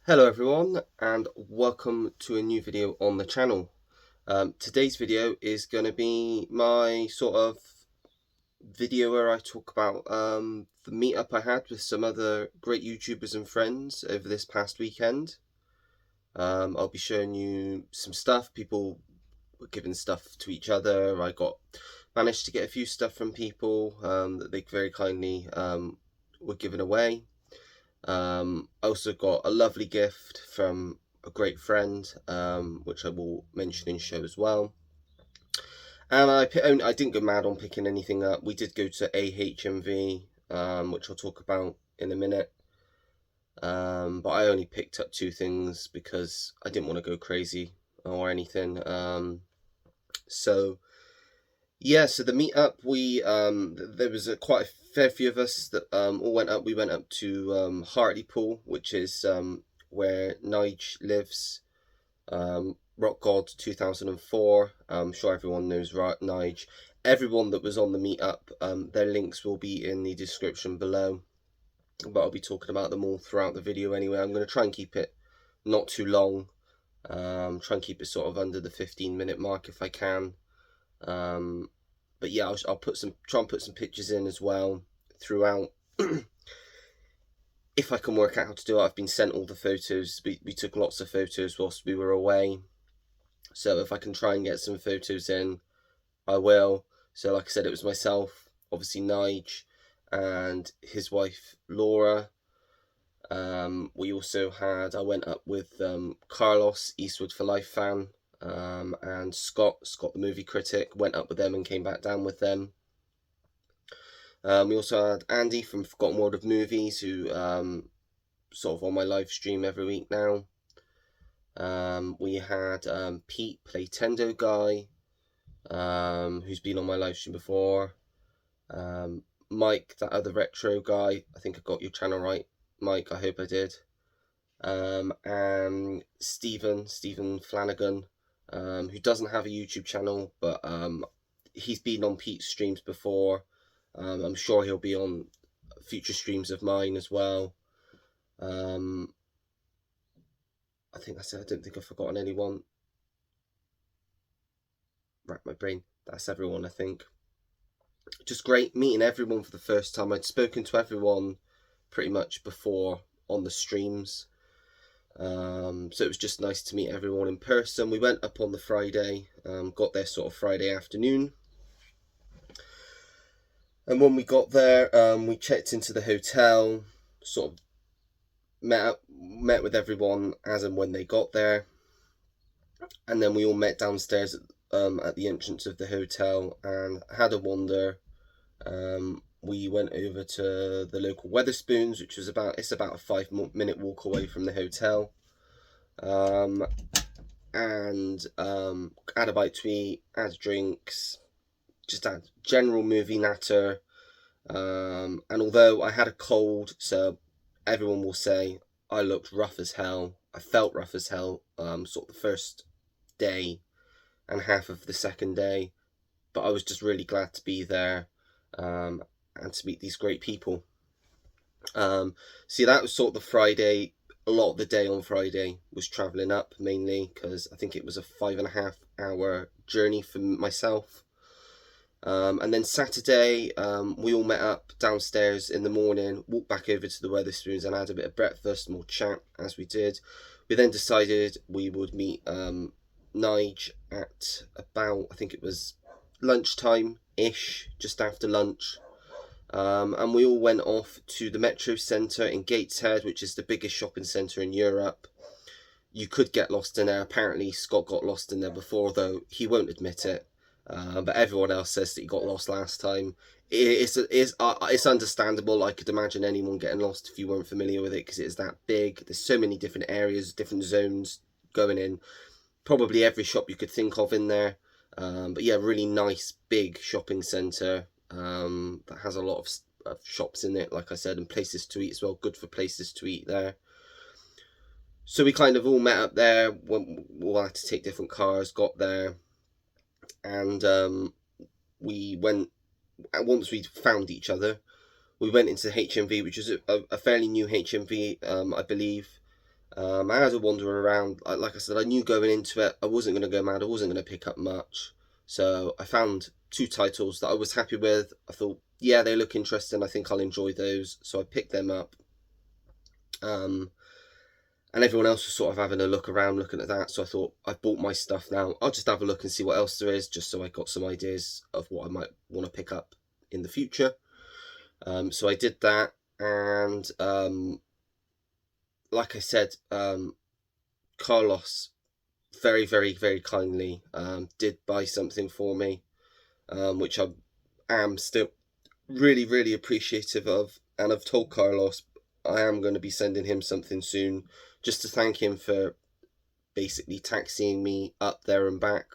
Hello everyone and welcome to a new video on the channel. Today's video is going to be my sort of video where I talk about the meetup I had with some other great YouTubers and friends over this past weekend. I'll be showing you some stuff. People were giving stuff to each other. Managed to get a few stuff from people that they very kindly were giving away. I also got a lovely gift from a great friend, which I will mention in show as well. And I didn't go mad on picking anything up. We did go to AHMV, which I'll talk about in a minute. But I only picked up two things because I didn't want to go crazy or anything. So the meetup, there was quite a fair few of us that all went up. We went up to Hartlepool, which is where Nige lives. Rock God 2004. I'm sure everyone knows Nige. Everyone that was on the meetup, their links will be in the description below. But I'll be talking about them all throughout the video anyway. I'm going to try and keep it not too long. Try and keep it sort of under the 15-minute mark if I can. But yeah, I'll try and put some pictures in as well throughout. If I can work out how to do it. I've been sent all the photos. We took lots of photos whilst we were away. So if I can try and get some photos in, I will. So like I said, it was myself, obviously Nige, and his wife Laura. We also I went up with Carlos, Eastwood for Life fan, and Scott the movie critic, went up with them and came back down with them. We also had Andy from Forgotten World of Movies, who sort of on my live stream every week now. We had Pete, Playtendo guy, who's been on my live stream before. Mike, that other retro guy. I think I got your channel right, Mike. I hope I did. And Stephen Flanagan, who doesn't have a YouTube channel, but he's been on Pete's streams before. I'm sure he'll be on future streams of mine as well. I think that's it. I don't think I've forgotten anyone. Rack my brain. That's everyone, I think. Just great meeting everyone for the first time. I'd spoken to everyone pretty much before on the streams. So it was just nice to meet everyone in person. We went up on the Friday, got there sort of Friday afternoon. And when we got there, we checked into the hotel, sort of met with everyone as and when they got there, and then we all met downstairs at the entrance of the hotel and had a wander. We went over to the local Wetherspoons, which was about a 5-minute walk away from the hotel, and had a bite to eat, had drinks, just had general movie natter. And although I had a cold, so everyone will say I looked rough as hell, I felt rough as hell, sort of the first day and half of the second day, but I was just really glad to be there, and to meet these great people. See, that was sort of the Friday. A lot of the day on Friday was travelling up, mainly because I think it was a 5.5-hour journey for myself. And then Saturday, we all met up downstairs in the morning, walked back over to the Wetherspoons and had a bit of breakfast, more chat as we did. We then decided we would meet Nige at about, I think it was lunchtime-ish, just after lunch. And we all went off to the Metro Centre in Gateshead, which is the biggest shopping centre in Europe. You could get lost in there. Apparently Scott got lost in there before, though he won't admit it. But everyone else says that he got lost last time. It's understandable. I could imagine anyone getting lost if you weren't familiar with it, because it is that big. There's so many different areas, different zones going in. Probably every shop you could think of in there. But yeah, really nice big shopping centre that has a lot of shops in it, like I said, and places to eat as well. Good for places to eat there. So we kind of all met up there. We all had to take different cars, got there. And we went, once we found each other, we went into HMV, which is a fairly new HMV, I believe. I had to wander around. Like I said, I knew going into it I wasn't going to go mad, I wasn't going to pick up much. So I found 2 titles that I was happy with. I thought, yeah, they look interesting, I think I'll enjoy those. So I picked them up. And everyone else was sort of having a look around, looking at that. So I thought, I've bought my stuff now, I'll just have a look and see what else there is, just so I got some ideas of what I might want to pick up in the future. So I did that, and like I said, Carlos very, very, very kindly did buy something for me, which I am still really, really appreciative of. And I've told Carlos I am going to be sending him something soon, just to thank him for basically taxiing me up there and back,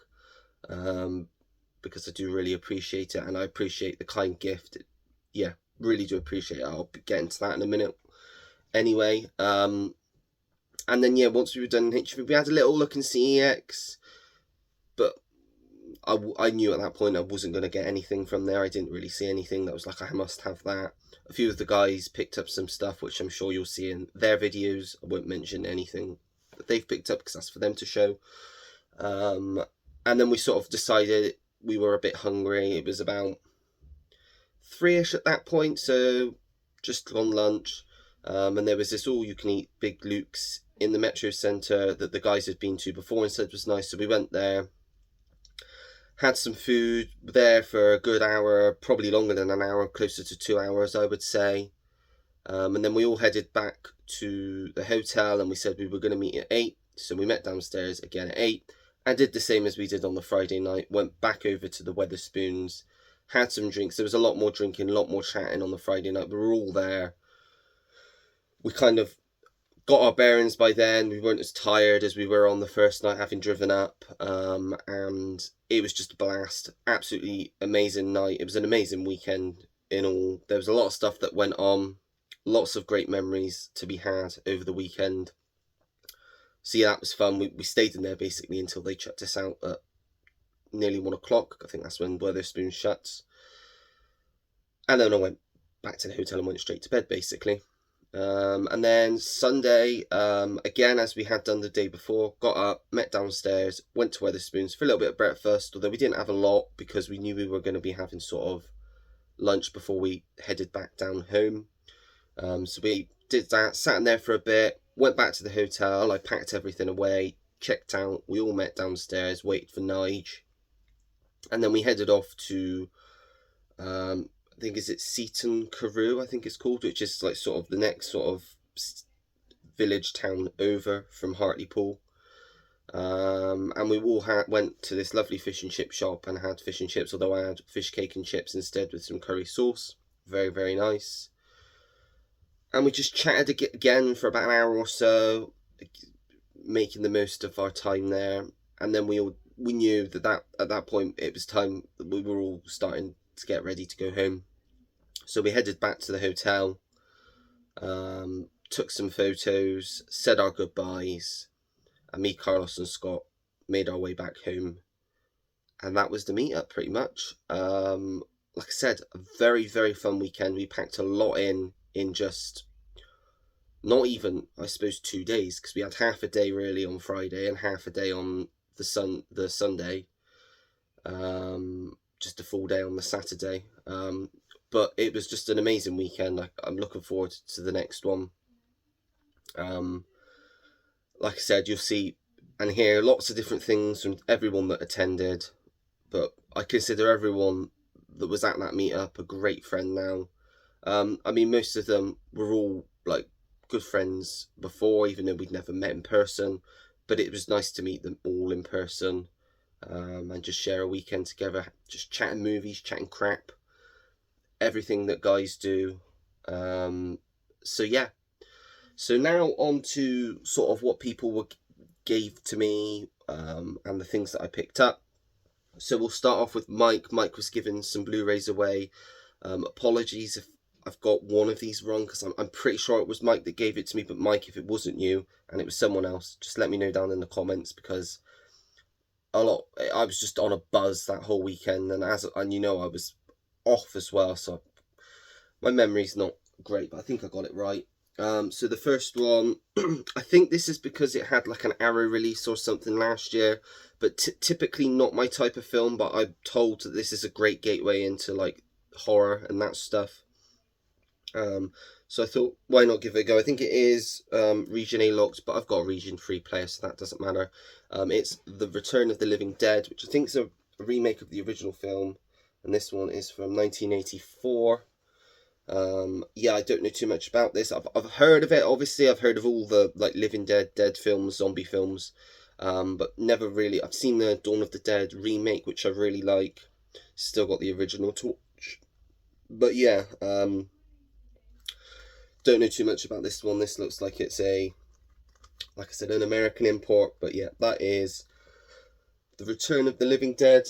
because I do really appreciate it, and I appreciate the kind gift. Yeah, really do appreciate it. I'll get into that in a minute. Anyway, and then yeah, once we were done in HV, we had a little look in CEX, but I knew at that point I wasn't going to get anything from there. I didn't really see anything that was like, I must have that. A few of the guys picked up some stuff, which I'm sure you'll see in their videos. I won't mention anything that they've picked up because that's for them to show. And then we sort of decided we were a bit hungry. It was about 3ish at that point, so just on lunch. And there was this all-you-can-eat Big Luke's in the Metro Centre that the guys had been to before and said was nice. So we went there, had some food there for a good hour, probably longer than an hour, closer to 2 hours, I would say. And then we all headed back to the hotel, and we said we were going to meet at 8. So we met downstairs again at 8 and did the same as we did on the Friday night. Went back over to the Wetherspoons, had some drinks. There was a lot more drinking, a lot more chatting on the Friday night. We were all there. We kind of got our bearings by then. We weren't as tired as we were on the first night, having driven up, and it was just a blast. Absolutely amazing night. It was an amazing weekend in all. There was a lot of stuff that went on, lots of great memories to be had over the weekend. So yeah, that was fun. We stayed in there basically until they chucked us out at nearly 1 o'clock. I think that's when Wetherspoon shuts. And then I went back to the hotel and went straight to bed basically. And then Sunday, again, as we had done the day before, got up, met downstairs, went to Wetherspoons for a little bit of breakfast, although we didn't have a lot because we knew we were going to be having sort of lunch before we headed back down home. So we did that, sat in there for a bit, went back to the hotel, I packed everything away, checked out, we all met downstairs, waited for Nige, and then we headed off to I think is it Seaton Carew, I think it's called, which is like sort of the next sort of village town over from Hartlepool. And we all went to this lovely fish and chip shop and had fish and chips, although I had fish cake and chips instead with some curry sauce. Very, very nice. And we just chatted again for about an hour or so, making the most of our time there. And then we knew that at that point it was time that we were all starting to get ready to go home. So we headed back to the hotel, took some photos, said our goodbyes, and me, Carlos and Scott made our way back home. And that was the meetup pretty much. Like I said, a very, very fun weekend. We packed a lot in just not even, I suppose, 2 days, because we had half a day really on Friday and half a day on the Sunday. Just a full day on the Saturday. But it was just an amazing weekend. I'm looking forward to the next one. Like I said, you'll see and hear lots of different things from everyone that attended, but I consider everyone that was at that meetup a great friend now. I mean, most of them were all like good friends before, even though we'd never met in person, but it was nice to meet them all in person, and just share a weekend together, just chatting movies, chatting crap, everything that guys do. So yeah, so now on to sort of what people gave to me, and the things that I picked up. So we'll start off with Mike. Mike was giving some Blu-rays away. Apologies if I've got one of these wrong, because I'm pretty sure it was Mike that gave it to me, but Mike, if it wasn't you and it was someone else, just let me know down in the comments, because I was just on a buzz that whole weekend, and you know, I was off as well, so my memory's not great, but I think I got it right. So the first one, I think this is because it had like an Arrow release or something last year, but typically not my type of film, but I'm told that this is a great gateway into like horror and that stuff. So I thought, why not give it a go? I think it is Region A locked, but I've got a Region 3 player, so that doesn't matter. It's The Return of the Living Dead, which I think is a remake of the original film, and this one is from 1984. Yeah, I don't know too much about this. I've heard of it, obviously. I've heard of all the like Living Dead films, zombie films, but never really. I've seen the Dawn of the Dead remake, which I really like. Still got the original to watch. But yeah, don't know too much about this one. This looks like it's like I said, an American import. But yeah, that is The Return of the Living Dead.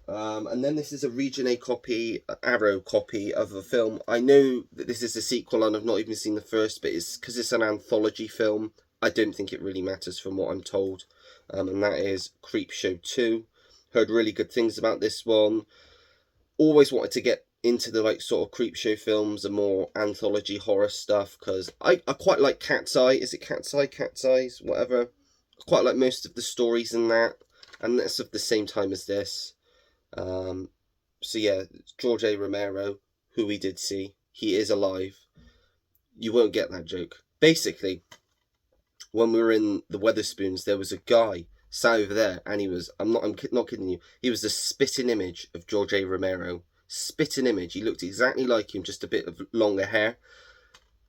And then this is a Region A copy, Arrow copy of a film. I know that this is a sequel and I've not even seen the first, but it's because it's an anthology film. I don't think it really matters from what I'm told. And that is Creepshow 2. Heard really good things about this one. Always wanted to get into the like sort of Creepshow films and more anthology horror stuff, because I quite like Cat's Eye. Is it Cat's Eye? Cat's Eyes? Whatever. I quite like most of the stories in that, and that's of the same time as this. So yeah, George A. Romero, who we did see, he is alive. You won't get that joke. Basically, when we were in the Weatherspoons, there was a guy sat over there, and I'm not kidding you, he was a spitting image of George A. Romero. Spitting image. He looked exactly like him, just a bit of longer hair.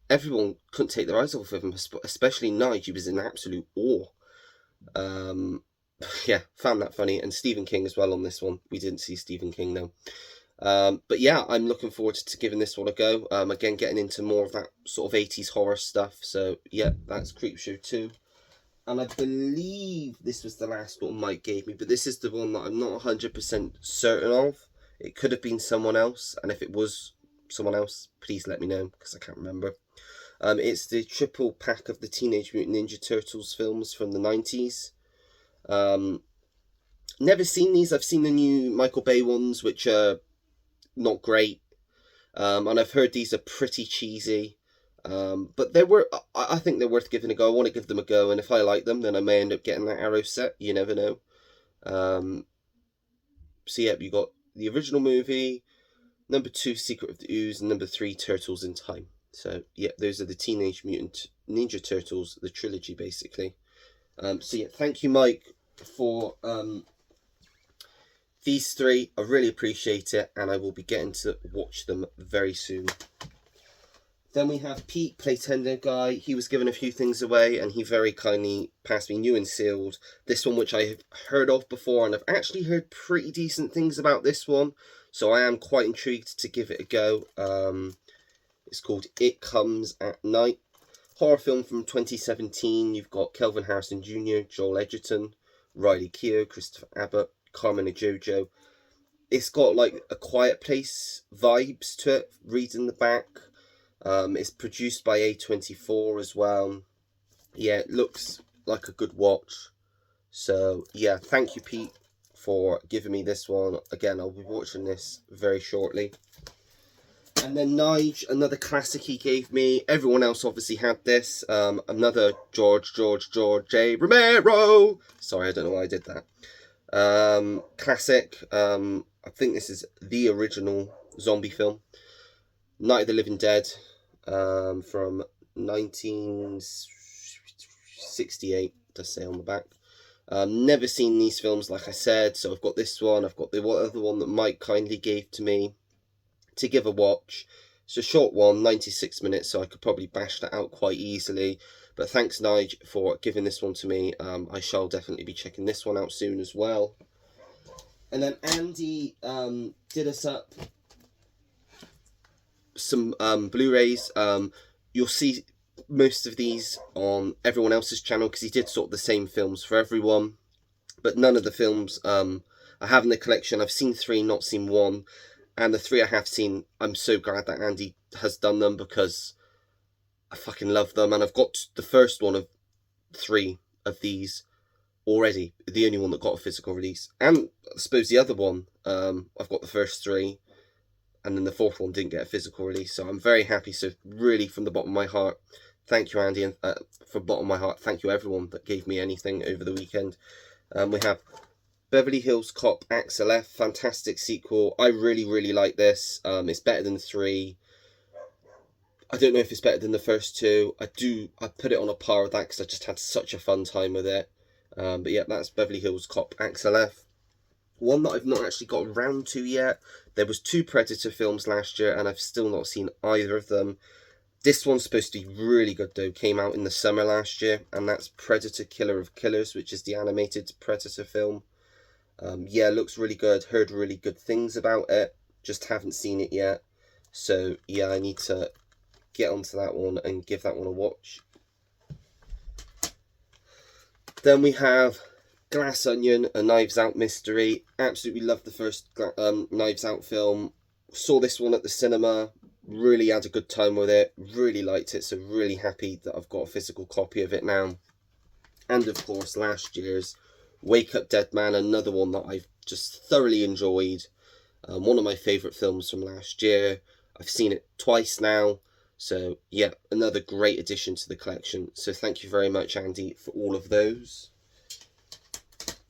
Everyone couldn't take their eyes off of him, especially Nige. He was in absolute awe. Yeah, found that funny. And Stephen King as well on this one. We didn't see Stephen King though. But yeah, I'm looking forward to giving this one a go. Again, getting into more of that sort of 80s horror stuff. So yeah, that's Creepshow 2. And I believe this was the last one Mike gave me, but this is the one that I'm not 100% certain of. It could have been someone else, and if it was someone else, please let me know, because I can't remember. It's the triple pack of the Teenage Mutant Ninja Turtles films from the 90s. Never seen these. I've seen the new Michael Bay ones, which are not great. And I've heard these are pretty cheesy. But I think they're worth giving a go. I want to give them a go, and if I like them, then I may end up getting that Arrow set. You never know. So yeah, you got the original movie, number 2, Secret of the Ooze, and number 3, Turtles in Time. So yeah, those are the Teenage Mutant Ninja Turtles, the trilogy basically. So yeah, thank you, Mike, for these 3. I really appreciate it, and I will be getting to watch them very soon. Then we have Pete, Playtender Guy. He was given a few things away, and he very kindly passed me new and sealed this one, which I have heard of before, and I've actually heard pretty decent things about this one, so I am quite intrigued to give it a go. It's called It Comes at Night. Horror film from 2017. You've got Kelvin Harrison Jr., Joel Edgerton, Riley Keough, Christopher Abbott, Carmen Ejojo. It's got like a Quiet Place vibes to it, reading the back. It's produced by A24 as well. Yeah, it looks like a good watch. So yeah, thank you, Pete, for giving me this one. Again, I'll be watching this very shortly. And then Nige, another classic he gave me. Everyone else obviously had this. Another George A. Romero. Sorry, I don't know why I did that. Classic. I think this is the original zombie film. Night of the Living Dead, from 1968, does say on the back. Never seen these films, like I said, so I've got this one. I've got the other one that Mike kindly gave to me to give a watch. It's a short one, 96 minutes, so I could probably bash that out quite easily. But thanks, Nige, for giving this one to me. I shall definitely be checking this one out soon as well. And then Andy did us up some Blu-rays. You'll see most of these on everyone else's channel, because he did sort of the same films for everyone, but none of the films I have in the collection. I've seen 3, not seen 1, and the 3 I have seen, I'm so glad that Andy has done them, because I fucking love them, and I've got the first one of 3 of these already, the only one that got a physical release, and I suppose the other one, I've got the first 3, and then the fourth one didn't get a physical release, so I'm very happy. So really, from the bottom of my heart, thank you, Andy, and from the bottom of my heart, thank you everyone that gave me anything over the weekend. We have Beverly Hills Cop Axel F, fantastic sequel. I really like this. It's better than 3. I don't know if it's better than the first 2. I put it on a par with that because I just had such a fun time with it. But yeah, that's Beverly Hills Cop Axel F. One that I've not actually got around to yet. There was 2 Predator films last year, and I've still not seen either of them. This one's supposed to be really good though. Came out in the summer last year, and that's Predator Killer of Killers, which is the animated Predator film. Yeah, looks really good. Heard really good things about it. Just haven't seen it yet. So yeah, I need to get onto that one and give that one a watch. Then we have Glass Onion, a Knives Out mystery. Absolutely loved the first Knives Out film. Saw this one at the cinema. Really had a good time with it. Really liked it. So really happy that I've got a physical copy of it now. And of course, last year's Wake Up Dead Man, another one that I've just thoroughly enjoyed. One of my favourite films from last year. I've seen it twice now. So yeah, another great addition to the collection. So thank you very much, Andy, for all of those.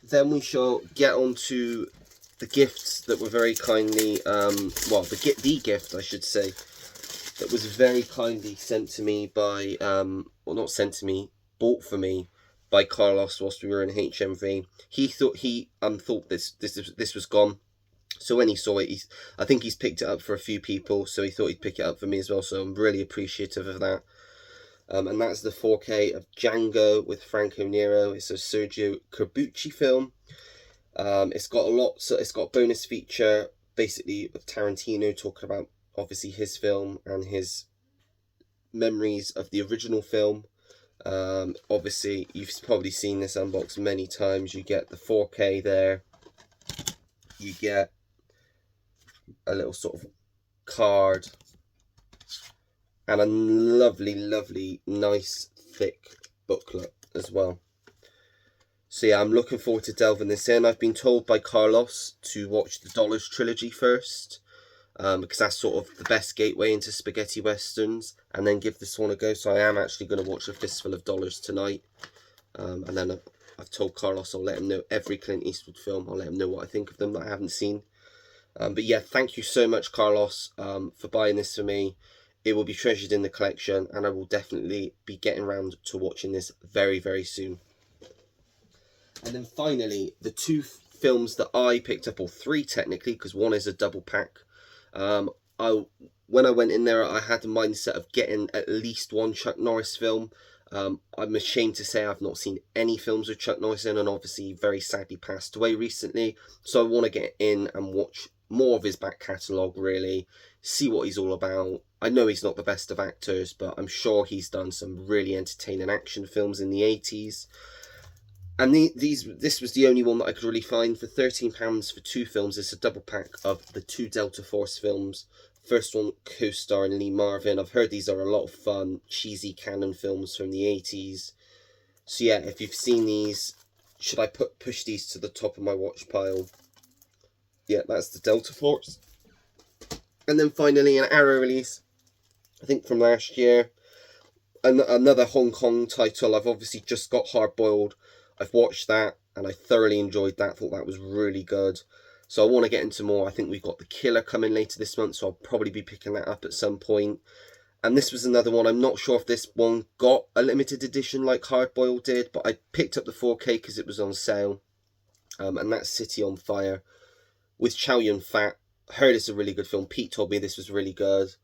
Then we shall get on to the gifts that were very kindly, the gift, I should say, that was very kindly sent to me by, well, not sent to me, bought for me by Carlos whilst we were in HMV. He thought thought this was gone. So when he saw it, I think he's picked it up for a few people, so he thought he'd pick it up for me as well. So I'm really appreciative of that. And that's the 4K of Django with Franco Nero. It's a Sergio Corbucci film. It's got it's got a bonus feature basically of Tarantino talking about obviously his film and his memories of the original film. Obviously you've probably seen this unboxed many times. You get the 4K there. You get a little sort of card and a lovely nice thick booklet as well. So yeah, I'm looking forward to delving this in. I've been told by Carlos to watch the Dollars trilogy first, because that's sort of the best gateway into spaghetti westerns, and then give this one a go. So I am actually going to watch A Fistful of Dollars tonight, and then I've told Carlos I'll let him know every Clint Eastwood film. I'll let him know what I think of them that I haven't seen. But yeah, thank you so much, Carlos, for buying this for me. It will be treasured in the collection, and I will definitely be getting around to watching this very soon. And then finally, the 2 films that I picked up, or 3 technically, because one is a double pack. When I went in there, I had the mindset of getting at least one Chuck Norris film. I'm ashamed to say I've not seen any films with Chuck Norris in, and obviously very sadly passed away recently. So I want to get in and watch more of his back catalogue, really, see what he's all about. I know he's not the best of actors, but I'm sure he's done some really entertaining action films in the 80s. And this was the only one that I could really find for £13 for 2 films. It's a double pack of the 2 Delta Force films. First one co-starring Lee Marvin. I've heard these are a lot of fun, cheesy canon films from the 80s. So yeah, if you've seen these, should I push these to the top of my watch pile? Yeah, that's the Delta Force. And then finally, an Arrow release, I think from last year. Another Hong Kong title. I've obviously just got Hard Boiled. I've watched that and I thoroughly enjoyed that. Thought that was really good. So I want to get into more. I think we've got The Killer coming later this month, so I'll probably be picking that up at some point. And this was another one. I'm not sure if this one got a limited edition like Hard Boiled did, but I picked up the 4K because it was on sale. And that's City on Fire with Chow Yun-fat. Heard it's a really good film. Pete told me this was really good.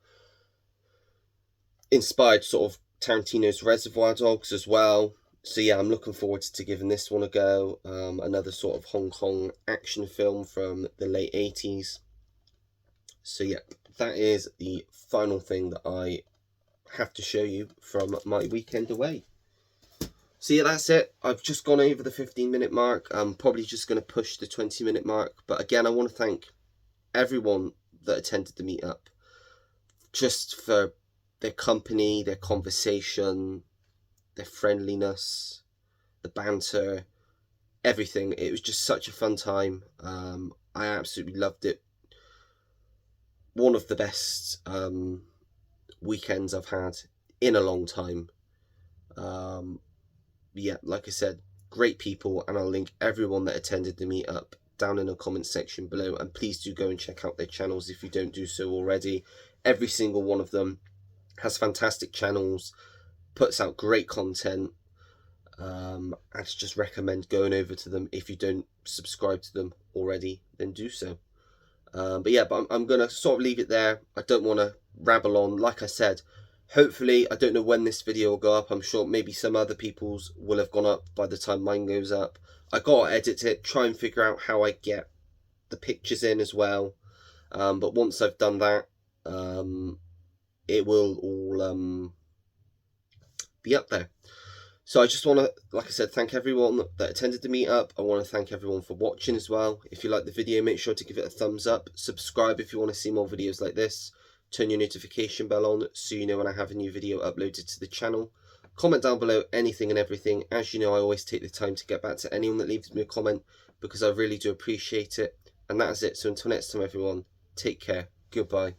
Inspired sort of Tarantino's Reservoir Dogs as well. So yeah, I'm looking forward to giving this one a go. Another sort of Hong Kong action film from the late 80s. So yeah, that is the final thing that I have to show you from my weekend away. So yeah, that's it. I've just gone over the 15-minute mark. I'm probably just going to push the 20-minute mark. But again, I want to thank everyone that attended the meetup, just for their company, their conversation, their friendliness, the banter, everything. It was just such a fun time. I absolutely loved it. one of the best weekends I've had in a long time. Yeah, like I said, great people, and I'll link everyone that attended the meetup down in the comments section below, and please do go and check out their channels if you don't do so already. Every single one of them has fantastic channels, puts out great content. I'd just recommend going over to them. If you don't subscribe to them already, then do so. But I'm going to sort of leave it there. I don't want to rabble on. Like I said, hopefully, I don't know when this video will go up. I'm sure maybe some other people's will have gone up by the time mine goes up. I got to edit it, try and figure out how I get the pictures in as well. But once I've done that, it will all be up there. So I just want to, like I said, thank everyone that attended the meetup. I want to thank everyone for watching as well. If you like the video, make sure to give it a thumbs up. Subscribe if you want to see more videos like this. Turn your notification bell on so you know when I have a new video uploaded to the channel. Comment down below anything and everything. As you know, I always take the time to get back to anyone that leaves me a comment because I really do appreciate it. And that is it. So until next time, everyone, take care. Goodbye.